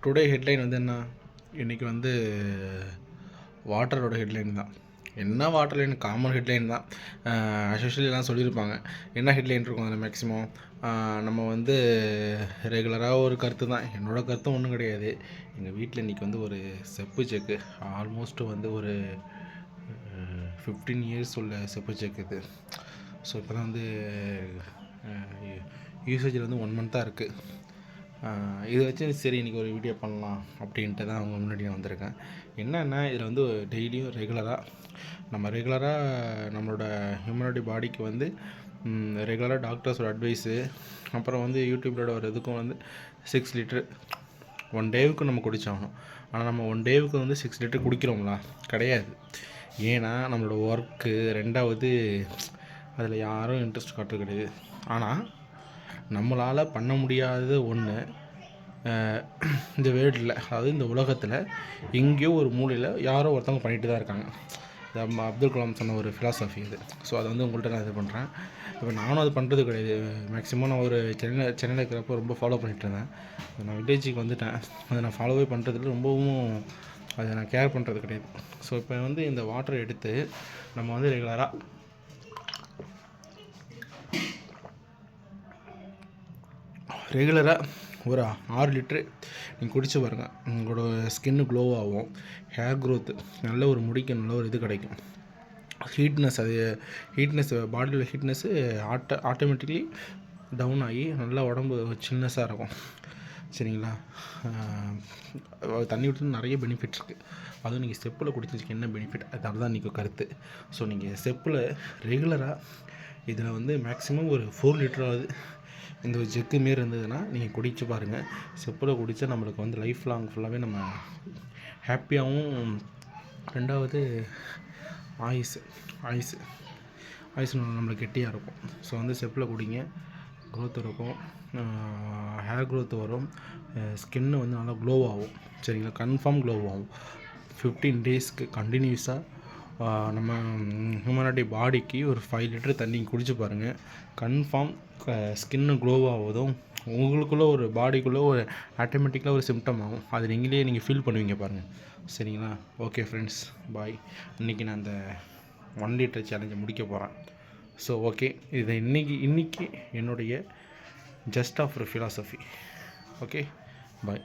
Today headline வந்து என்ன, இன்றைக்கி வந்து வாட்டரோட ஹெட்லைன் தான். என்ன வாட்டர் லைன், காமன் ஹெட்லைன் தான். அஸ்யூஷுவலி எல்லாம் சொல்லியிருப்பாங்க. என்ன ஹெட்லைன் இருக்கும் அதில் மேக்ஸிமம் நம்ம வந்து ரெகுலராக ஒரு கருத்து தான். என்னோடய கருத்தும் ஒன்றும் கிடையாது. எங்கள் வீட்டில் இன்றைக்கி வந்து ஒரு செப்பு செக்கு, ஆல்மோஸ்ட்டு வந்து ஒரு 15 இயர்ஸ் உள்ள செப்பு செக் இது. ஸோ இப்போ தான் வந்து யூசேஜில் வந்து 1 மந்த்தாக இருக்குது. இதை வச்சு சரி இன்றைக்கி ஒரு வீடியோ பண்ணலாம் அப்படின்ட்டு தான் அவங்க முன்னாடி நான் வந்திருக்கேன். என்னென்னா இதில் வந்து டெய்லியும் ரெகுலராக நம்மளோட ஹியூமனிட்டி பாடிக்கு வந்து ரெகுலராக டாக்டர்ஸோட அட்வைஸு, அப்புறம் வந்து யூடியூப்லோட ஒரு இதுக்கும் வந்து 6 லிட்டரு 1 டேவுக்கு நம்ம குடிச்சாகணும். ஆனால் நம்ம 1 டேவுக்கு வந்து 6 லிட்டர் குடிக்கிறோங்களா? கிடையாது. ஏன்னா நம்மளோட ஒர்க்கு, ரெண்டாவது அதில் யாரும் இன்ட்ரெஸ்ட் காட்டுறது கிடையாது. ஆனால் நம்மளால் பண்ண முடியாத ஒன்று இந்த வேர்ல்டில், அதாவது இந்த உலகத்தில் எங்கேயோ ஒரு மூலையில் யாரோ ஒருத்தவங்க பண்ணிட்டு தான் இருக்காங்க. நம்ம அப்துல் கலாம் சொன்ன ஒரு ஃபிலாசபி இது. ஸோ அதை வந்து உங்கள்கிட்ட நான் இது பண்ணுறேன். இப்போ நானும் அது பண்ணுறது கிடையாது. மேக்ஸிமம் நான் ஒரு சென்னையில் இருக்கிறப்போ ரொம்ப ஃபாலோ பண்ணிகிட்டு இருந்தேன். நான் வில்லேஜுக்கு வந்துட்டேன். அதை நான் ஃபாலோவே பண்ணுறதுல ரொம்பவும் அதை நான் கேர் பண்ணுறது கிடையாது. ஸோ இப்போ வந்து இந்த வாட்டரை எடுத்து நம்ம வந்து ரெகுலராக ஒரு 6 லிட்ரு நீங்கள் குடிச்சு பாருங்கள். உங்களோட ஸ்கின்னு க்ளோ ஆகும், ஹேர் க்ரோத்து, நல்ல ஒரு முடிக்க நல்ல ஒரு இது கிடைக்கும். ஹீட்னஸ் பாடியில் ஹீட்னஸ்ஸு ஆட்டோமேட்டிக்லி டவுன் ஆகி நல்லா உடம்பு சில்னஸாக இருக்கும். சரிங்களா? தண்ணி விட்டு நிறைய பெனிஃபிட்ஸ் இருக்குது. அதுவும் நீங்கள் ஸ்டெப்பில் குடிச்சதுக்கு என்ன பெனிஃபிட், அதாவது தான் இன்றைக்கி கருத்து. ஸோ நீங்கள் ஸ்டெப்பில் ரெகுலராக இதில் வந்து மேக்ஸிமம் ஒரு 4 லிட்டராவது இந்த ஒரு ஜெக்கு மாரி இருந்ததுன்னா நீங்கள் குடிச்சு பாருங்கள். செப்பில் குடித்தா நம்மளுக்கு வந்து லைஃப் லாங் ஃபுல்லாகவே நம்ம ஹாப்பியாகவும், ரெண்டாவது ஆயுசு நம்மளுக்கு கெட்டியாக இருக்கும். ஸோ வந்து செப்பில் குடிங்க, க்ரோத் இருக்கும், ஹேர் க்ரோத் வரும், ஸ்கின்னு வந்து நல்லா க்ளோ ஆகும். சரிங்களா? கன்ஃபார்ம் க்ளோ ஆகும். 15 டேஸ்க்கு கண்டினியூஸாக நம்ம ஹியூமனிட்டி பாடிக்கு ஒரு 5 லிட்டர் தண்ணி குடிச்சு பாருங்கள். கன்ஃபார்ம் ஸ்கின்னு க்ளோ ஆகுதும், உங்களுக்குள்ளே ஒரு பாடிக்குள்ளே ஒரு ஆட்டோமேட்டிக்கலாக ஒரு சிம்டம் ஆகும். அது நீங்கள் ஃபீல் பண்ணுவீங்க பாருங்கள். சரிங்களா? ஓகே ஃப்ரெண்ட்ஸ், பாய். இன்றைக்கி நான் அந்த 1 லிட்டர் சேலஞ்சை முடிக்க போகிறேன். ஸோ ஓகே, இதை இன்றைக்கி என்னுடைய ஜஸ்ட் ஆஃப் ஒரு ஃபிலாசபி. ஓகே, பாய்.